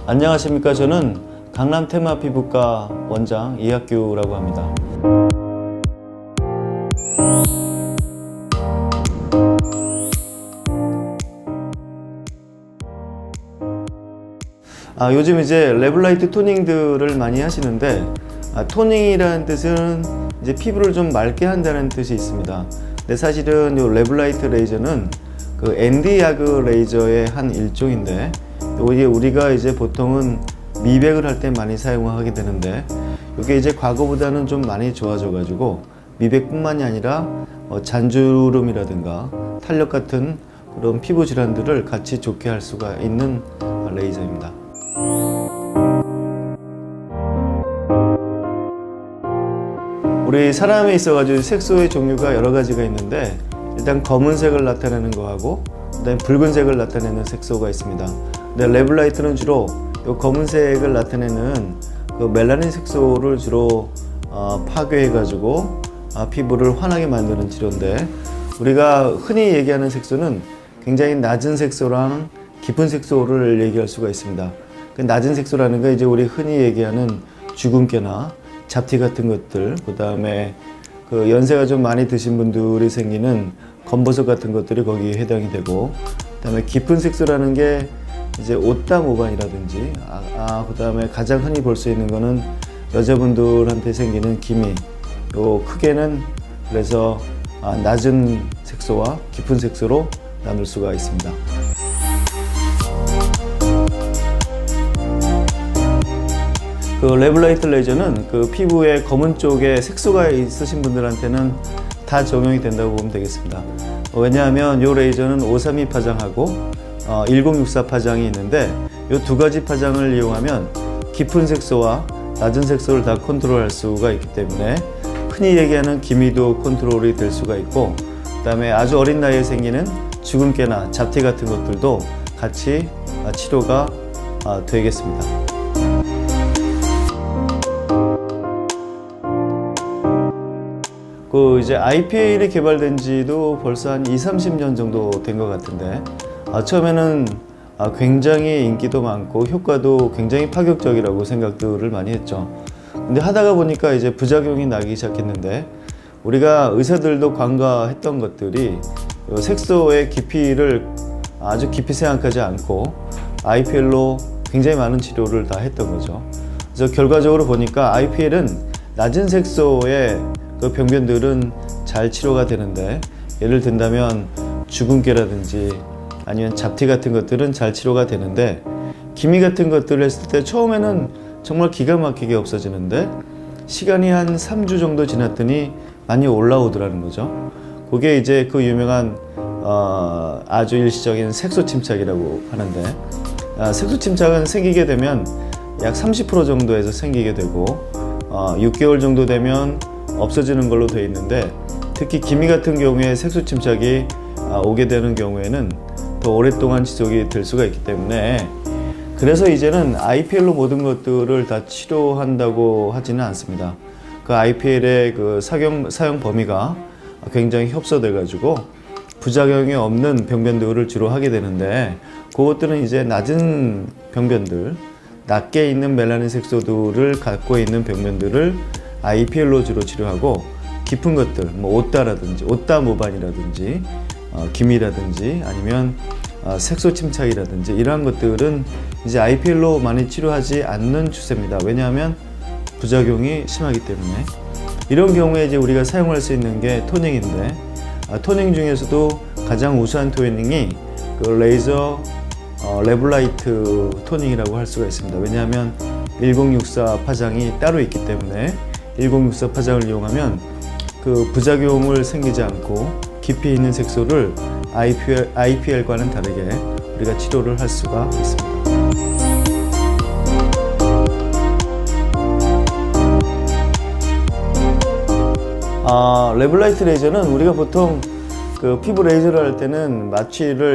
안녕하십니까. 저는 강남 테마 피부과 원장 이학규라고 합니다. 요즘 이제 레블라이트 토닝들을 많이 하시는데, 토닝이라는 뜻은 이제 피부를 좀 맑게 한다는 뜻이 있습니다. 근데 사실은 이 레블라이트 레이저는 그 ND 야그 레이저의 한 일종인데, 우리가 이제 보통은 미백을 할 때 많이 사용하게 되는데, 이게 이제 과거보다는 좀 많이 좋아져 가지고 미백뿐만이 아니라 잔주름이라든가 탄력 같은 그런 피부 질환들을 같이 좋게 할 수가 있는 레이저입니다. 우리 사람에 있어가지고 색소의 종류가 여러 가지가 있는데, 일단 검은색을 나타내는 거하고 그다음에 붉은색을 나타내는 색소가 있습니다. 근데 레블라이트는 주로 이 검은색을 나타내는 그 멜라닌 색소를 주로 파괴해가지고 피부를 환하게 만드는 치료인데, 우리가 흔히 얘기하는 색소는 굉장히 낮은 색소랑 깊은 색소를 얘기할 수가 있습니다. 그 낮은 색소라는 건 이제 우리 흔히 얘기하는 주근깨나 잡티 같은 것들, 그 다음에 그 연세가 좀 많이 드신 분들이 생기는 검버섯 같은 것들이 거기에 해당이 되고, 그 다음에 깊은 색소라는 게 이제 옷다 모반이라든지, 그 다음에 가장 흔히 볼 수 있는 거는 여자분들한테 생기는 기미. 요 크게는 그래서 낮은 색소와 깊은 색소로 나눌 수가 있습니다. 그 레블라이트 레이저는 그 피부에 검은 쪽에 색소가 있으신 분들한테는 다 적용이 된다고 보면 되겠습니다. 왜냐하면 이 레이저는 532 파장하고 1064 파장이 있는데, 이 두 가지 파장을 이용하면 깊은 색소와 낮은 색소를 다 컨트롤할 수가 있기 때문에 흔히 얘기하는 기미도 컨트롤이 될 수가 있고, 그 다음에 아주 어린 나이에 생기는 주근깨나 잡티 같은 것들도 같이 치료가 되겠습니다. 그 이제 IPL이 개발된 지도 벌써 한 20-30년 정도 된 것 같은데, 처음에는 굉장히 인기도 많고 효과도 굉장히 파격적이라고 생각들을 많이 했죠. 근데 하다가 보니까 이제 부작용이 나기 시작했는데, 우리가 의사들도 관가했던 것들이 색소의 깊이를 아주 깊이 생각하지 않고 IPL로 굉장히 많은 치료를 다 했던 거죠. 그래서 결과적으로 보니까 IPL은 낮은 색소의 그 병변들은 잘 치료가 되는데, 예를 든다면 주근깨라든지 아니면 잡티 같은 것들은 잘 치료가 되는데, 기미 같은 것들을 했을 때 처음에는 정말 기가 막히게 없어지는데 시간이 한 3주 정도 지났더니 많이 올라오더라는 거죠. 그게 이제 그 유명한 아주 일시적인 색소 침착이라고 하는데, 색소 침착은 생기게 되면 약 30% 정도에서 생기게 되고 6개월 정도 되면 없어지는 걸로 되어 있는데, 특히 기미 같은 경우에 색소 침착이 오게 되는 경우에는 더 오랫동안 지속이 될 수가 있기 때문에, 그래서 이제는 IPL로 모든 것들을 다 치료한다고 하지는 않습니다. 그 IPL의 그 사용 범위가 굉장히 협소돼 가지고 부작용이 없는 병변들을 주로 하게 되는데, 그것들은 이제 낮은 병변들, 낮게 있는 멜라닌 색소들을 갖고 있는 병변들을 IPL로 주로 치료하고, 깊은 것들, 뭐 옷다라든지 옷다 모반이라든지 기미라든지 아니면 색소 침착이라든지 이러한 것들은 이제 IPL로 많이 치료하지 않는 추세입니다. 왜냐하면 부작용이 심하기 때문에. 이런 경우에 이제 우리가 사용할 수 있는 게 토닝인데, 토닝 중에서도 가장 우수한 토닝이 그 레이저 레블라이트 토닝이라고 할 수가 있습니다. 왜냐하면 1064 파장이 따로 있기 때문에 1064 파장을 이용하면 그 부작용을 생기지 않고 깊이 있는 색소를 IPL과는 다르게 우리가 치료를 할 수가 있습니다. 레블라이트 레이저는 우리가 보통 그 피부 레이저를 할 때는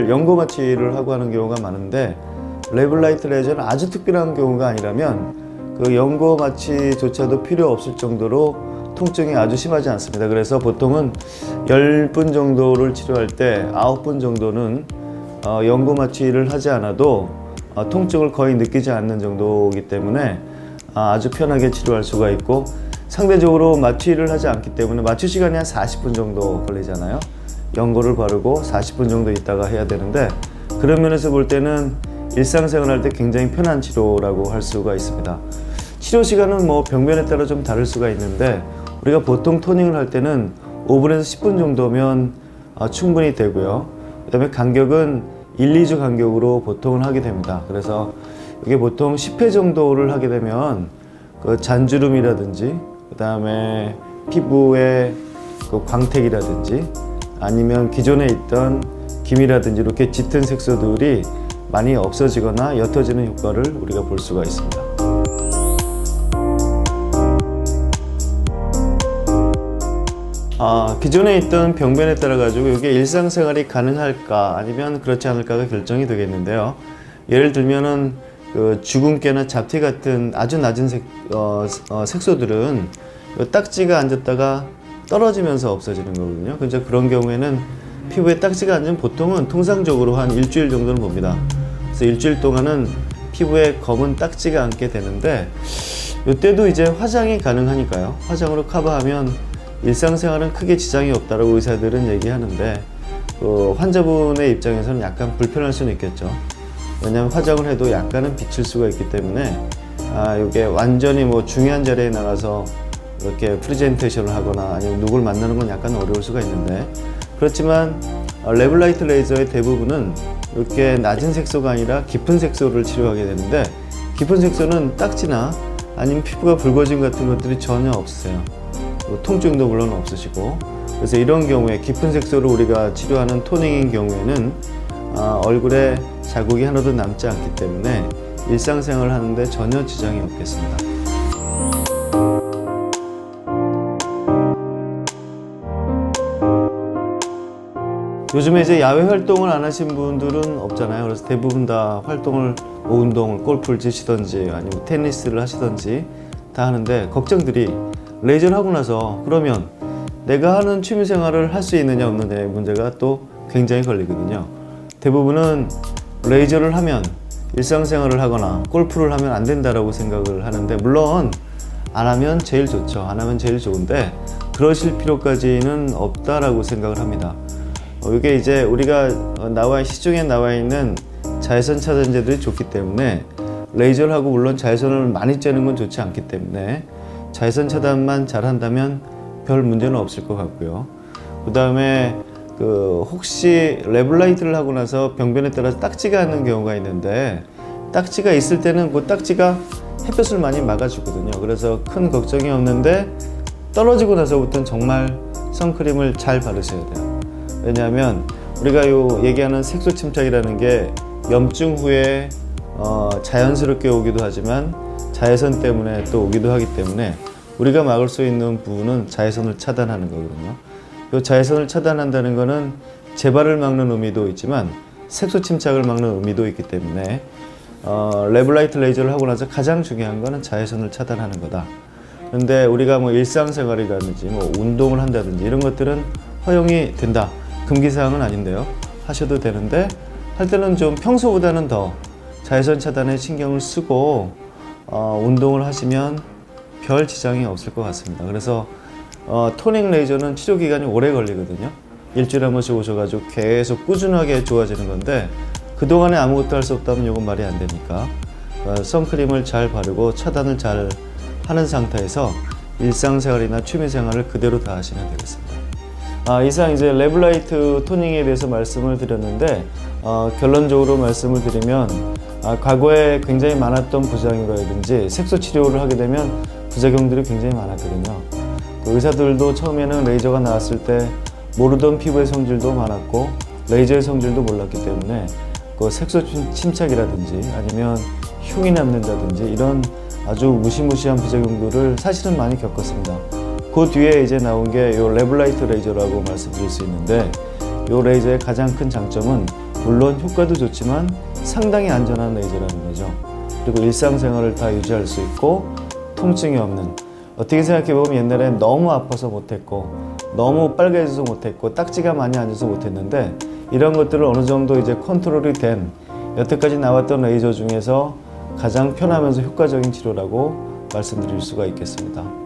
연고 마취를 하고 하는 경우가 많은데, 레블라이트 레이저는 아주 특별한 경우가 아니라면 그 연고 마취조차도 필요 없을 정도로 통증이 아주 심하지 않습니다. 그래서 보통은 10분 정도를 치료할 때 9분 정도는 연고 마취를 하지 않아도 통증을 거의 느끼지 않는 정도이기 때문에 아주 편하게 치료할 수가 있고, 상대적으로 마취를 하지 않기 때문에 마취 시간이 한 40분 정도 걸리잖아요. 연고를 바르고 40분 정도 있다가 해야 되는데, 그런 면에서 볼 때는 일상생활 할 때 굉장히 편한 치료라고 할 수가 있습니다. 치료 시간은 뭐 병변에 따라 좀 다를 수가 있는데, 우리가 보통 토닝을 할 때는 5분에서 10분 정도면 충분히 되고요. 그 다음에 간격은 1, 2주 간격으로 보통은 하게 됩니다. 그래서 이게 보통 10회 정도를 하게 되면 그 잔주름이라든지, 그 다음에 피부의 그 광택이라든지, 아니면 기존에 있던 기미라든지 이렇게 짙은 색소들이 많이 없어지거나 옅어지는 효과를 우리가 볼 수가 있습니다. 기존에 있던 병변에 따라 가지고 이게 일상생활이 가능할까 아니면 그렇지 않을까가 결정이 되겠는데요. 예를 들면은 그 주근깨나 잡티 같은 아주 낮은 색소들은 딱지가 앉았다가 떨어지면서 없어지는 거거든요. 그래서 그런 경우에는 피부에 딱지가 앉으면 보통은 통상적으로 한 일주일 정도는 봅니다. 그래서 일주일 동안은 피부에 검은 딱지가 앉게 되는데, 이때도 이제 화장이 가능하니까요. 화장으로 커버하면 일상생활은 크게 지장이 없다라고 의사들은 얘기하는데, 환자분의 입장에서는 약간 불편할 수는 있겠죠. 왜냐하면 화장을 해도 약간은 비칠 수가 있기 때문에 이게 완전히 뭐 중요한 자리에 나가서 이렇게 프레젠테이션을 하거나 아니면 누굴 만나는 건 약간 어려울 수가 있는데, 그렇지만 레블라이트 레이저의 대부분은 이렇게 낮은 색소가 아니라 깊은 색소를 치료하게 되는데, 깊은 색소는 딱지나 아니면 피부가 붉어짐 같은 것들이 전혀 없으세요. 통증도 물론 없으시고, 그래서 이런 경우에 깊은 색소로 우리가 치료하는 토닝인 경우에는 얼굴에 자국이 하나도 남지 않기 때문에 일상생활을 하는데 전혀 지장이 없겠습니다. 요즘에 이제 야외 활동을 안 하신 분들은 없잖아요. 그래서 대부분 다 활동을, 뭐 운동을, 골프를 치시던지 아니면 테니스를 하시던지 다 하는데, 걱정들이 레이저를 하고 나서 그러면 내가 하는 취미 생활을 할 수 있느냐 없느냐의 문제가 또 굉장히 걸리거든요. 대부분은 레이저를 하면 일상생활을 하거나 골프를 하면 안 된다라고 생각을 하는데, 물론 안 하면 제일 좋죠. 안 하면 제일 좋은데 그러실 필요까지는 없다라고 생각을 합니다. 이게 이제 우리가 시중에 나와 있는 자외선 차단제들이 좋기 때문에, 레이저를 하고 물론 자외선을 많이 쬐는 건 좋지 않기 때문에 자외선 차단만 잘 한다면 별 문제는 없을 것 같고요. 그 다음에 혹시 레블라이트를 하고 나서 병변에 따라서 딱지가 있는 경우가 있는데, 딱지가 있을 때는 그 딱지가 햇볕을 많이 막아주거든요. 그래서 큰 걱정이 없는데, 떨어지고 나서부터는 정말 선크림을 잘 바르셔야 돼요. 왜냐하면 우리가 얘기하는 색소 침착이라는 게 염증 후에 자연스럽게 오기도 하지만 자외선 때문에 또 오기도 하기 때문에, 우리가 막을 수 있는 부분은 자외선을 차단하는 거거든요. 이 자외선을 차단한다는 거는 재발을 막는 의미도 있지만 색소 침착을 막는 의미도 있기 때문에 레블라이트 레이저를 하고 나서 가장 중요한 거는 자외선을 차단하는 거다. 그런데 우리가 뭐 일상생활이라든지 뭐 운동을 한다든지 이런 것들은 허용이 된다. 금기사항은 아닌데요. 하셔도 되는데, 할 때는 좀 평소보다는 더 자외선 차단에 신경을 쓰고 운동을 하시면 별 지장이 없을 것 같습니다. 그래서 토닝 레이저는 치료 기간이 오래 걸리거든요. 일주일에 한 번씩 오셔가지고 계속 꾸준하게 좋아지는 건데, 그동안에 아무것도 할 수 없다면 이건 말이 안 되니까 선크림을 잘 바르고 차단을 잘 하는 상태에서 일상생활이나 취미생활을 그대로 다 하시면 되겠습니다. 이상 이제 레블라이트 토닝에 대해서 말씀을 드렸는데, 결론적으로 말씀을 드리면 과거에 굉장히 많았던 부작용이라든지 색소 치료를 하게 되면 부작용들이 굉장히 많았거든요. 의사들도 처음에는 레이저가 나왔을 때 모르던 피부의 성질도 많았고 레이저의 성질도 몰랐기 때문에 그 색소 침착이라든지 아니면 흉이 남는다든지 이런 아주 무시무시한 부작용들을 사실은 많이 겪었습니다. 그 뒤에 이제 나온 게 이 레블라이트 레이저라고 말씀드릴 수 있는데, 이 레이저의 가장 큰 장점은 물론 효과도 좋지만 상당히 안전한 레이저라는 거죠. 그리고 일상생활을 다 유지할 수 있고 통증이 없는, 어떻게 생각해보면 옛날에 너무 아파서 못했고 너무 빨개져서 못했고 딱지가 많이 앉아서 못했는데, 이런 것들을 어느 정도 이제 컨트롤이 된 여태까지 나왔던 레이저 중에서 가장 편하면서 효과적인 치료라고 말씀드릴 수가 있겠습니다.